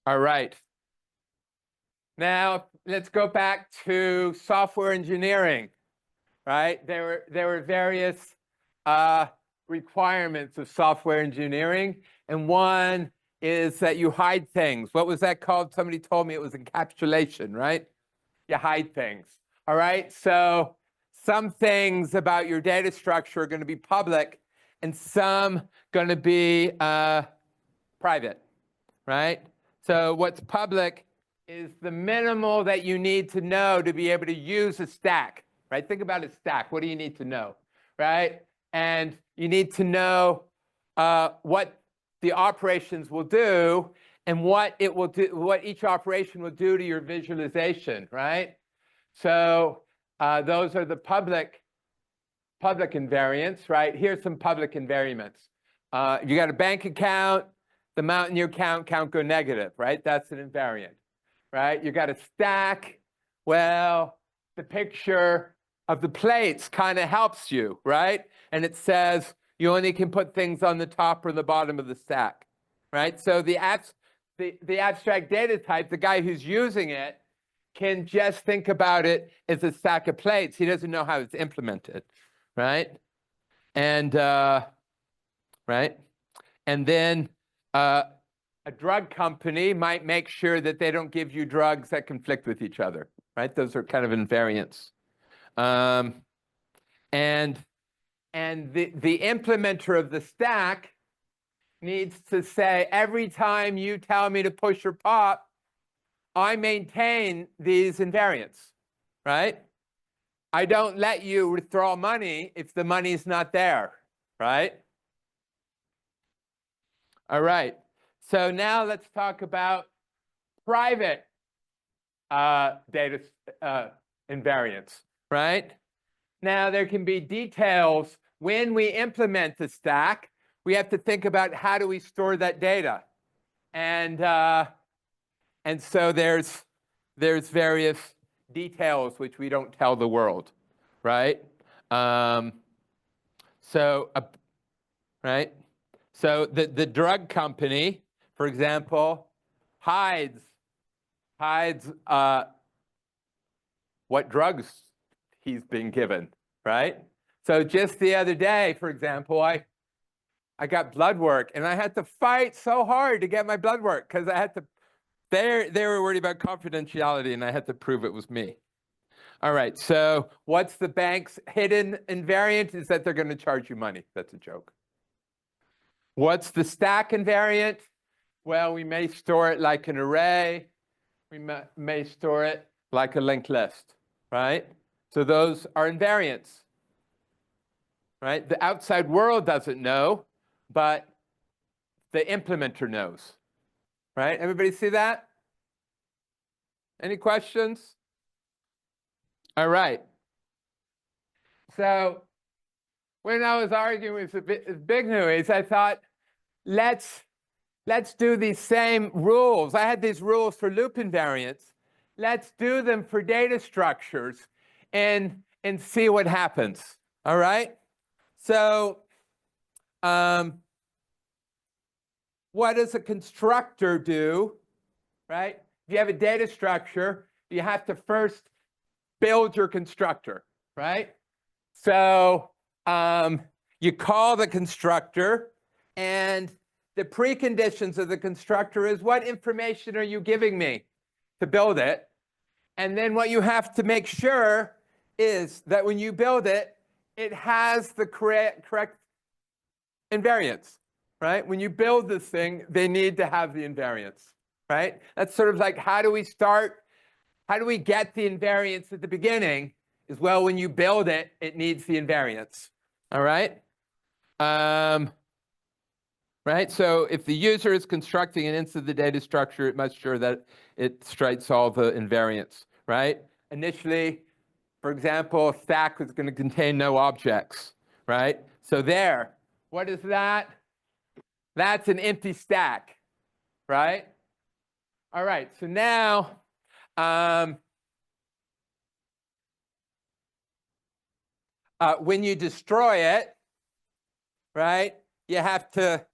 All right. Now let's go back to software engineering, right? There were various requirements of software engineering, and one is that you hide things. What was that called? Somebody told me it was encapsulation, right? You hide things. All right. So some things about your data structure are going to be public, and some going to be private, right? So what's public is the minimal that you need to know to be able to use a stack, right? Think about a stack. What do you need to know, right? And you need to know what the operations will do and what it will do, what each operation will do to your visualization, right? So those are the public invariants, right? Here's some public invariants. You got a bank account, the amount in your account go negative, right? That's an invariant, right? You got a stack. Well, the picture of the plates kind of helps you, right? And it says you only can put things on the top or the bottom of the stack, right? So the abstract data type, the guy who's using it, can just think about it as a stack of plates. He doesn't know how it's implemented, right? And right, and then a drug company might make sure that they don't give you drugs that conflict with each other, right? Those are kind of invariants. And the implementer of the stack needs to say, every time you tell me to push or pop, I maintain these invariants, right? I don't let you withdraw money if the money's not there, right? All right. So now let's talk about private data invariants, right? Now there can be details. When we implement the stack, we have to think about how do we store that data. And so there's various details which we don't tell the world, right? Right? So the drug company, for example, hides what drugs he's been given, right? So just the other day, for example, I got blood work, and I had to fight so hard to get my blood work because I had to. They were worried about confidentiality, and I had to prove it was me. All right. So what's the bank's hidden invariant? Is that they're going to charge you money. That's a joke. What's the stack invariant? Well, we may store it like an array. We may store it like a linked list, right? So those are invariants, right? The outside world doesn't know, but the implementer knows, right? Everybody see that? Any questions? All right. So when I was arguing with Bignuis, I thought, let's do these same rules. I had these rules for loop invariants. Let's do them for data structures and see what happens. All right? So what does a constructor do, right? If you have a data structure, you have to first build your constructor, right? So you call the constructor, and the preconditions of the constructor is what information are you giving me to build it? And then what you have to make sure is that when you build it, it has the correct invariants, right? When you build this thing, they need to have the invariants, right? That's sort of like, how do we start? How do we get the invariants at the beginning? Is, well, when you build it, it needs the invariants, all right? Right? So if the user is constructing an instance of the data structure, it must ensure that it strikes all the invariants, right? Initially, for example, a stack is going to contain no objects, right? So there, what is that? That's an empty stack, right? All right, so now, when you destroy it, right, you have to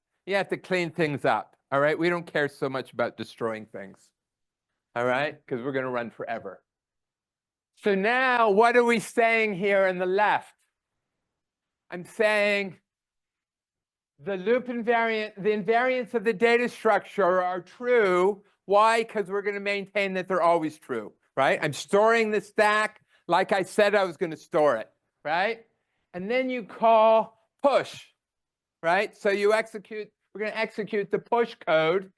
clean things up. All right, we don't care so much about destroying things. All right, because we're going to run forever. So now what are we saying here on the left? I'm saying the loop invariant, the invariants of the data structure are true. Why? Because we're going to maintain that they're always true, right? I'm storing the stack like I said I was going to store it, right? And then you call push, right? So you execute, we're going to execute the push code.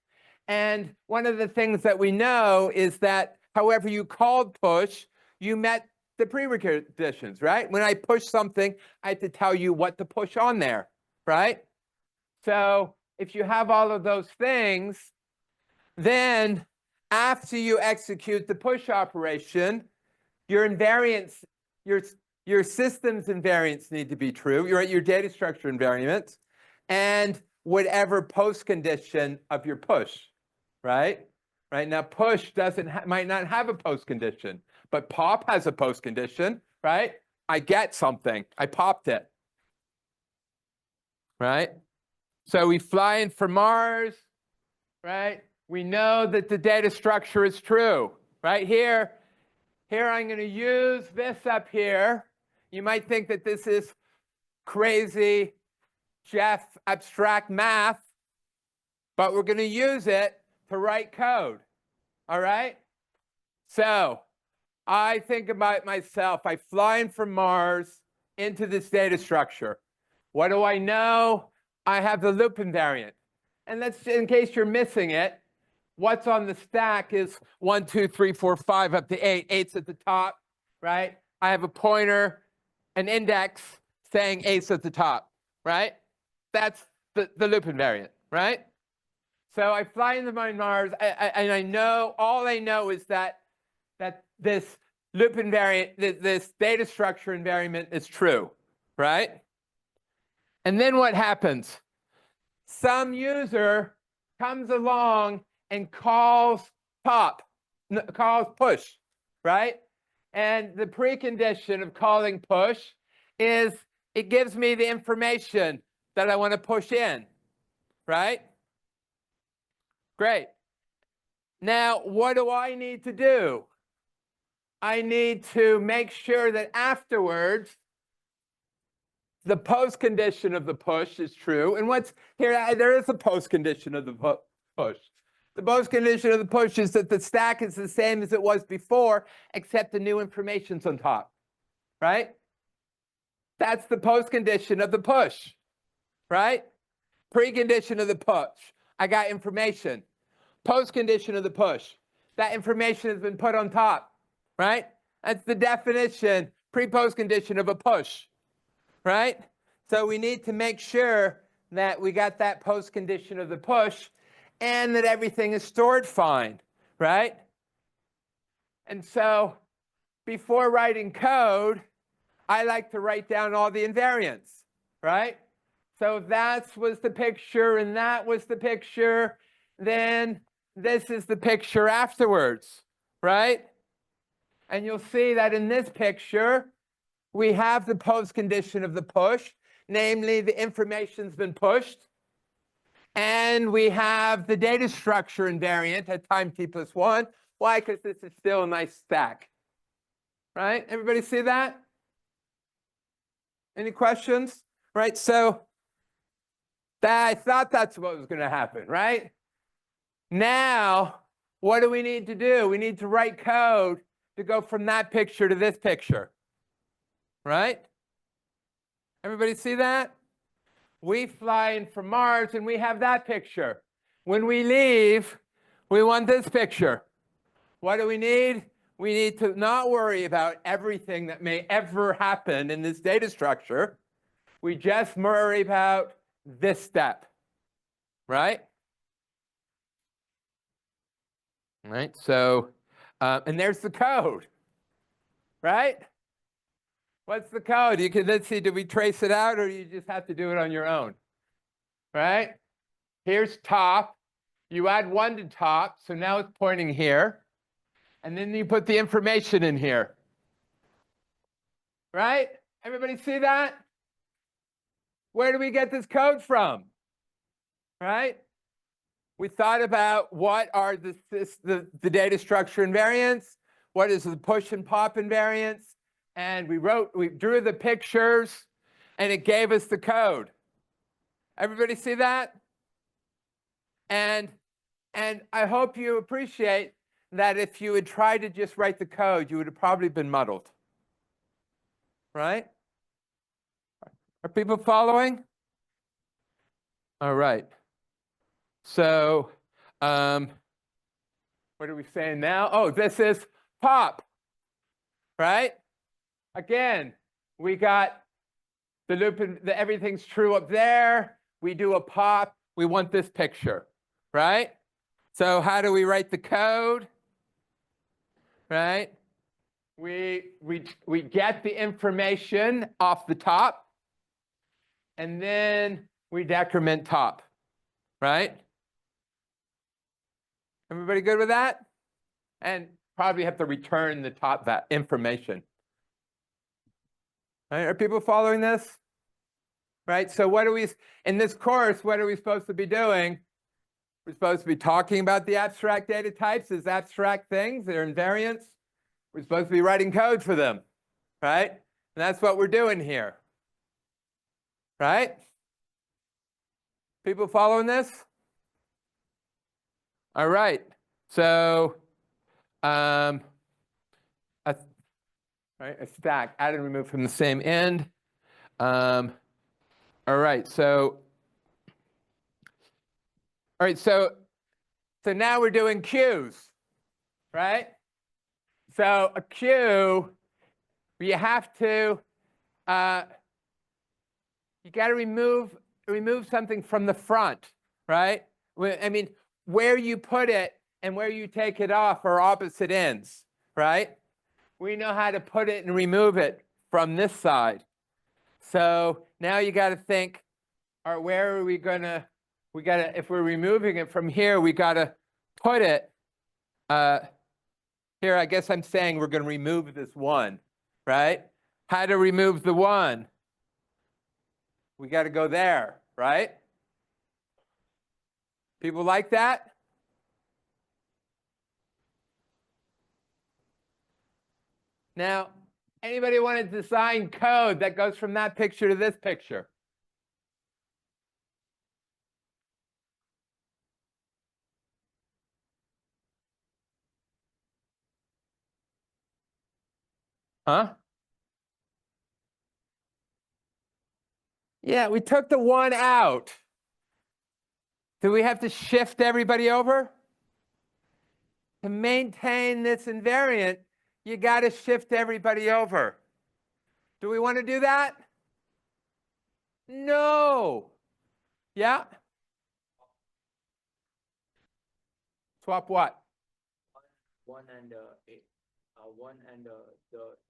And one of the things that we know is that however you called push, you met the prerequisitions, right? When I push something, I have to tell you what to push on there, right? So if you have all of those things, then after you execute the push operation, your invariants, your system's invariants need to be true, your data structure invariants, and whatever post condition of your push, right? Right now, push might not have a post condition, but pop has a post condition, right? I get something, I popped it, right? So we fly in from Mars, right? We know that the data structure is true, right? Here I'm going to use this up here. You might think that this is crazy, Jeff, abstract math, but we're going to use it to write code, all right? So I think about myself. I fly in from Mars into this data structure. What do I know? I have the loop invariant. And that's in case you're missing it. What's on the stack is 1, 2, 3, 4, 5 up to 8. 8's at the top, right? I have a pointer, an index saying 8's at the top, right? That's the loop invariant, right? So I fly into my Mars, and I know, all I know is that this loop invariant, this data structure invariant is true, right? And then what happens? Some user comes along and calls push, right? And the precondition of calling push is it gives me the information that I want to push in, right? Great. Now, what do I need to do? I need to make sure that afterwards the post condition of the push is true. And what's here, there is a post condition of the push. The post condition of the push is that the stack is the same as it was before, except the new information's on top, right? That's the post condition of the push, right? Precondition of the push, I got information. Post condition of the push, that information has been put on top, right? That's the definition, pre-post condition of a push, right? So we need to make sure that we got that post condition of the push and that everything is stored fine, right? And so before writing code, I like to write down all the invariants, right? So if that was the picture and that was the picture, then this is the picture afterwards, right? And you'll see that in this picture, we have the post condition of the push, namely the information's been pushed. And we have the data structure invariant at time t+1. Why? Because this is still a nice stack, right? Everybody see that? Any questions? Right, so I thought that's what was going to happen, right? Now, what do we need to do? We need to write code to go from that picture to this picture, right? Everybody see that? We fly in from Mars and we have that picture. When we leave, we want this picture. What do we need? We need to not worry about everything that may ever happen in this data structure. We just worry about this step, right? Right, so, and there's the code, right? What's the code? You can, let's see, do we trace it out or do you just have to do it on your own? Right? Here's top. You add 1 to top, so now it's pointing here. And then you put the information in here. Right? Everybody see that? Where do we get this code from? Right? we thought about what are the data structure invariants, what is the push and pop invariance, and we drew the pictures, and it gave us the code. Everybody see that? And I hope you appreciate that if you had tried to just write the code, you would have probably been muddled. Right? Are people following? All right. So what are we saying now? Oh, this is pop, right? Again, we got the loop and everything's true up there. We do a pop. We want this picture, right? So how do we write the code? Right? We get the information off the top, and then we decrement top, right? Everybody good with that? And probably have to return the top that information. Right? Are people following this? Right? So what are we, in this course, what are we supposed to be doing? We're supposed to be talking about the abstract data types as abstract things, they're invariants. We're supposed to be writing code for them, right? And that's what we're doing here, right? People following this? All right. So, a stack, add and remove from the same end. All right. So now we're doing queues, right? So a queue, you have to, you got to remove something from the front, right? I mean, where you put it and where you take it off are opposite ends, right? We know how to put it and remove it from this side. So now you got to think, all right, where are we gonna? If we're removing it from here, we got to put it. Here, I guess I'm saying we're going to remove this one, right? How to remove the one? We got to go there, right? People like that? Now, anybody want to design code that goes from that picture to this picture? Huh? Yeah, we took the one out. Do we have to shift everybody over? To maintain this invariant, you got to shift everybody over. Do we want to do that? No. Yeah? Swap what? One and the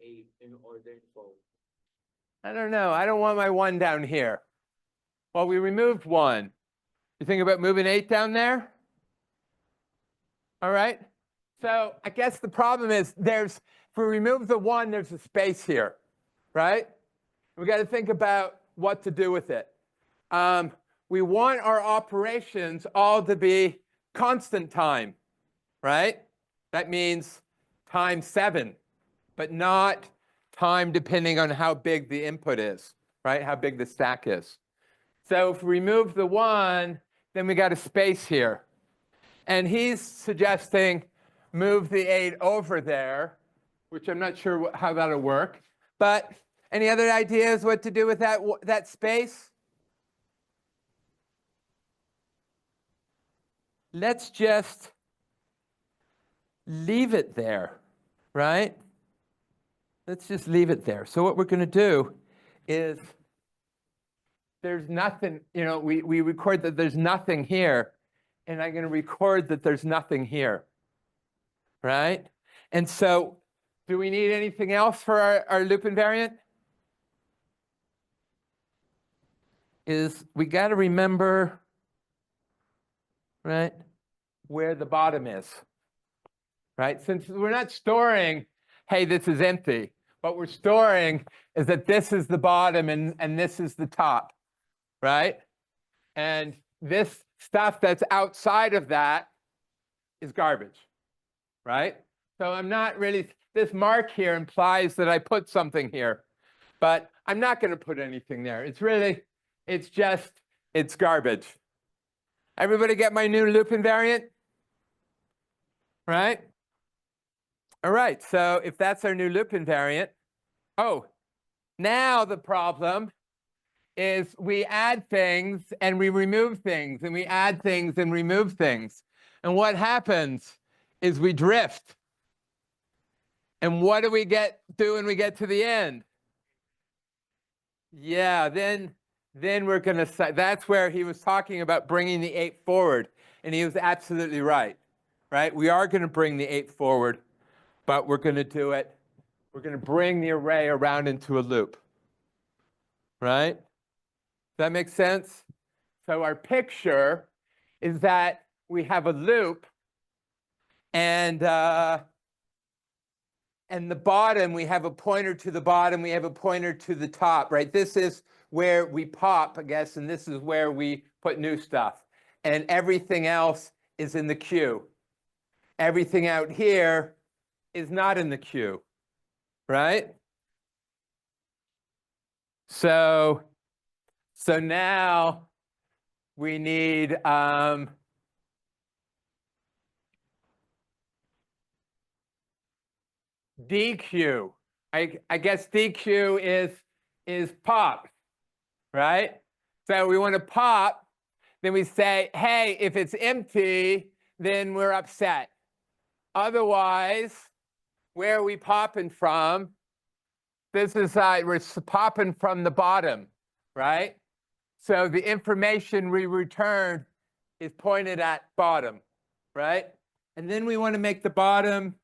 8 in order for. I don't know. I don't want my 1 down here. Well, we removed 1. You think about moving 8 down there? All right. So I guess the problem is if we remove the 1, there's a space here, right? We got to think about what to do with it. We want our operations all to be constant time, right? That means time 7, but not time depending on how big the input is, right? How big the stack is. So if we remove the 1, then we got a space here. And he's suggesting move the 8 over there, which I'm not sure how that'll work. But any other ideas what to do with that space? Let's just leave it there, right? Let's just leave it there. So what we're going to do is there's nothing, we record that there's nothing here, and I'm going to record that there's nothing here, right? And so do we need anything else for our loop invariant? We got to remember, right, where the bottom is, right? Since we're not storing, hey, this is empty. What we're storing is that this is the bottom and this is the top, right? And this stuff that's outside of that is garbage, right? So I'm not really, this mark here implies that I put something here, but I'm not going to put anything there. It's really, it's garbage. Everybody get my new loop invariant? Right? All right, so if that's our new loop invariant, oh, now the problem is we add things and we remove things, and we add things and remove things. And what happens is we drift. And what do we do when we get to the end? Yeah, then we're going to say, that's where he was talking about bringing the 8 forward. And he was absolutely right, right? We are going to bring the 8 forward, but we're going to do it. We're going to bring the array around into a loop, right? Does that make sense? So our picture is that we have a loop, and the bottom, we have a pointer to the bottom, we have a pointer to the top, right? This is where we pop, I guess, and this is where we put new stuff. And everything else is in the queue. Everything out here is not in the queue, right? So now we need DQ. I guess DQ is pop, right? So we want to pop, then we say, hey, if it's empty, then we're upset. Otherwise, where are we popping from? This is we're popping from the bottom, right? So the information we return is pointed at bottom, right? And then we want to make the bottom,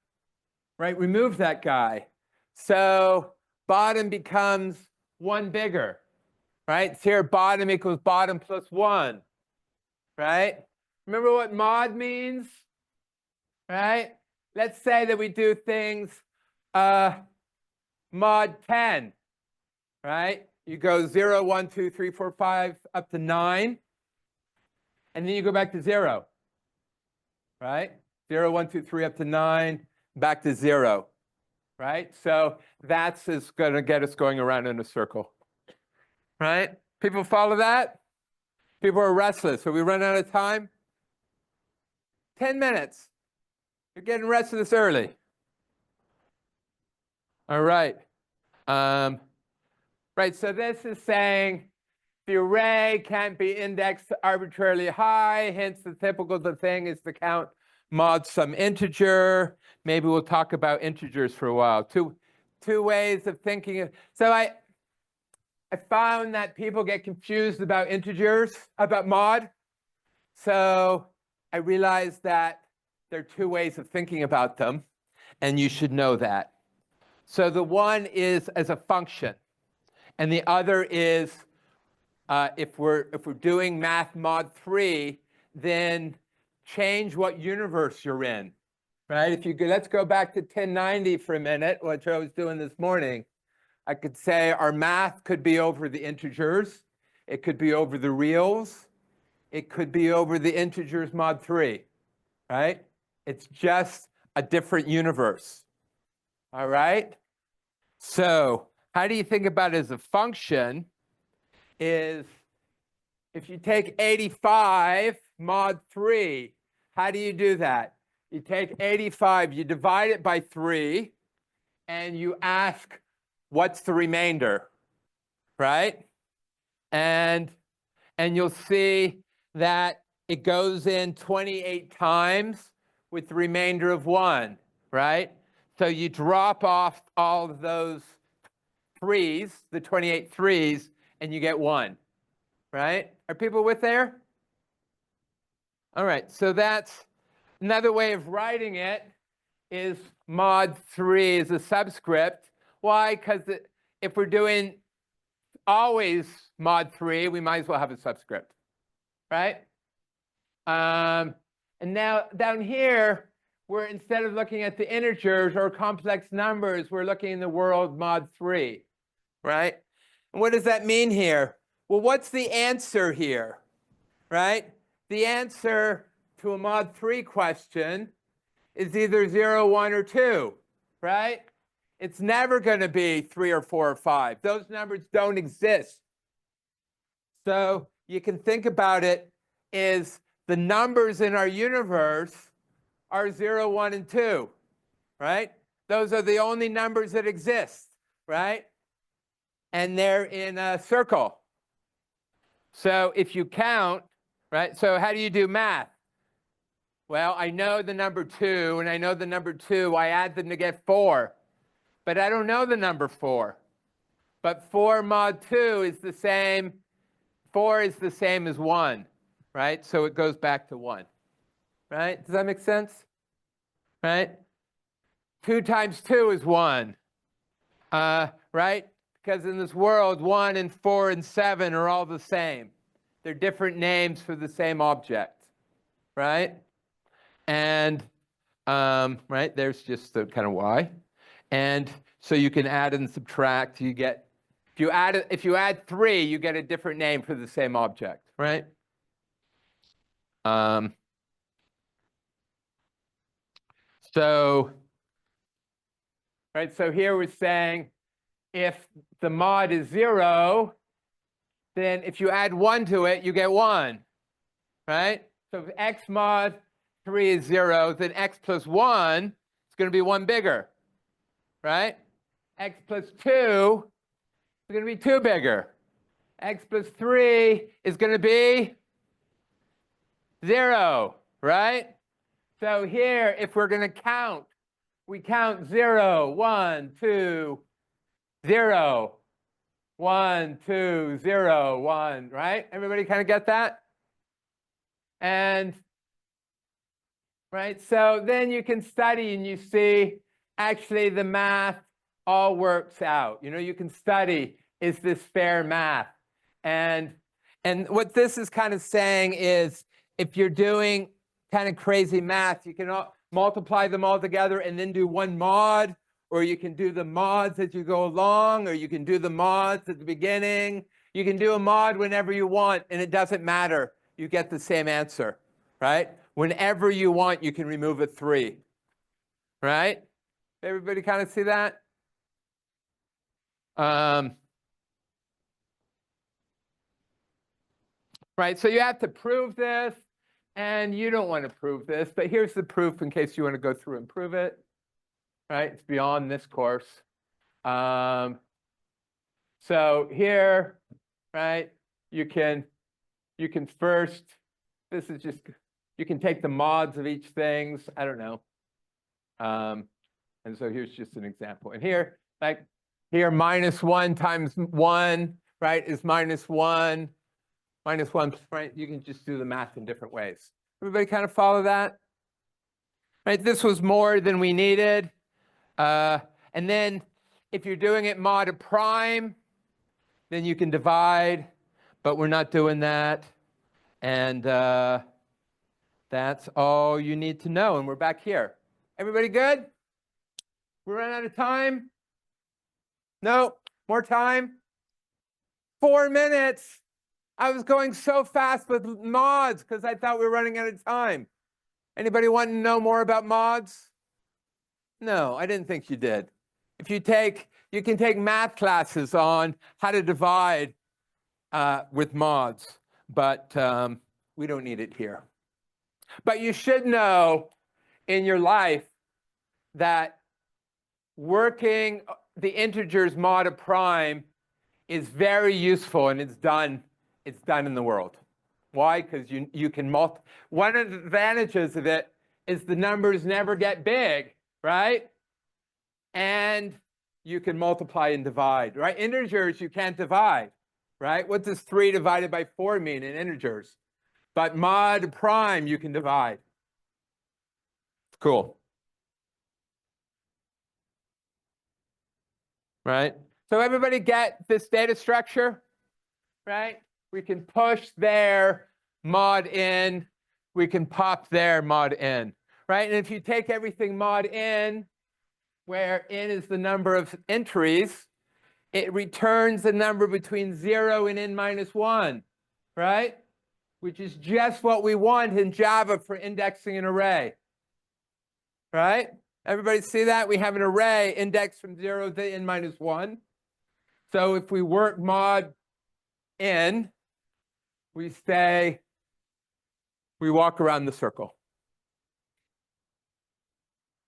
right, remove that guy. So bottom becomes 1 bigger, right? So here bottom equals bottom plus 1, right? Remember what mod means, right? Let's say that we do things mod 10, right? You go 0, 1, 2, 3, 4, 5, up to 9. And then you go back to 0, right? 0, 1, 2, 3, up to 9, back to 0, right? So that's going to get us going around in a circle, right? People follow that? People are restless. So we run out of time? 10 minutes. You're getting restless early. All right. Right, so this is saying the array can't be indexed arbitrarily high, hence the typical thing is to count mod some integer. Maybe we'll talk about integers for a while. Two ways of thinking. So I found that people get confused about integers, about mod. So I realized that there are 2 ways of thinking about them, and you should know that. So the one is as a function, and the other is if we're doing math mod 3, then change what universe you're in, right? If you go, let's go back to 1090 for a minute, which I was doing this morning. I could say our math could be over the integers, it could be over the reals, it could be over the integers mod 3, right? It's just a different universe, all right? So how do you think about it as a function is if you take 85 mod 3, how do you do that? You take 85, you divide it by 3, and you ask, what's the remainder, right? And you'll see that it goes in 28 times with the remainder of 1, right? So you drop off all of those 3s, the 28 3s, and you get 1, right? Are people with there? All right, so that's another way of writing it is mod 3 is a subscript. Why? Because if we're doing always mod 3, we might as well have a subscript, right? And now down here, we're instead of looking at the integers or complex numbers, we're looking in the world mod 3, right? And what does that mean here? Well, what's the answer here, right? the answer to a mod 3 question is either 0, 1, or 2, right? It's never going to be 3 or 4 or 5. Those numbers don't exist. So you can think about it as the numbers in our universe are 0, 1, and 2, right? Those are the only numbers that exist, right? And they're in a circle. So if you count, right? So how do you do math? Well, I know the number 2, and I know the number 2. I add them to get 4. But I don't know the number 4. But 4 mod 2 is the same. 4 is the same as 1, right? So it goes back to 1, right? Does that make sense? Right? 2 times 2 is 1, right? Because in this world, 1 and 4 and 7 are all the same. They're different names for the same object, right? And, right, there's just the kind of y. And so you can add and subtract. You get, if you add 3, you get a different name for the same object, right? So, right, so here we're saying if the mod is 0, then if you add 1 to it, you get 1, right? So if x mod 3 is 0, then x plus 1 is going to be 1 bigger, right? X plus 2 is going to be 2 bigger. X plus 3 is going to be 0, right? So here, if we're going to count, we count 0, 1, 2, 0, 1, 2, 0, 1, right? Everybody kind of get that? And, right, so then you can study and you see actually the math all works out. You know, you can study, is this fair math? And what this is kind of saying is if you're doing kind of crazy math, you can multiply them all together and then do one mod, or you can do the mods as you go along, or you can do the mods at the beginning. You can do a mod whenever you want, and it doesn't matter. You get the same answer, right? Whenever you want, you can remove a 3, right? Everybody kind of see that? Right, so you have to prove this, and you don't want to prove this, but here's the proof in case you want to go through and prove it. Right, it's beyond this course. So here, right, you can first, this is just, you can take the mods of each things, I don't know. And so here's just an example. And here, like here, -1 times 1, right, is -1. -1, right? You can just do the math in different ways. Everybody kind of follow that? Right, this was more than we needed. And then if you're doing it mod a prime, then you can divide, but we're not doing that. And that's all you need to know. And we're back here. Everybody good? We ran out of time? No? More time? 4 minutes. I was going so fast with mods because I thought we were running out of time. Anybody want to know more about mods? No, I didn't think you did. If you can take math classes on how to divide with mods, but we don't need it here. But you should know in your life that working the integers mod a prime is very useful, and it's done in the world. Why? Because you can multiply. One of the advantages of it is the numbers never get big, right? And you can multiply and divide, right? Integers you can't divide, right? What does 3 divided by 4 mean in integers? But mod prime you can divide. Cool. Right? So everybody get this data structure, right? We can push there, mod in. We can pop there, mod in, right? And if you take everything mod in, where n is the number of entries, it returns the number between 0 and n minus 1, right? which is just what we want in Java for indexing an array. Right? Everybody see that? We have an array indexed from 0 to n minus 1. So if we work mod n, we walk around the circle.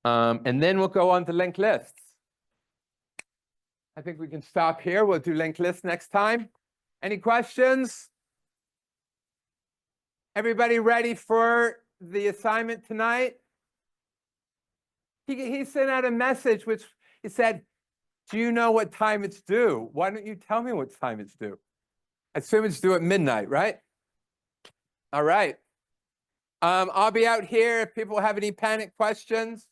And then we'll go on to linked lists. I think we can stop here. We'll do linked lists next time. Any questions? Everybody ready for the assignment tonight? He sent out a message which he said, do you know what time it's due? Why don't you tell me what time it's due? I assume it's due at midnight, right? All right. I'll be out here if people have any panic questions.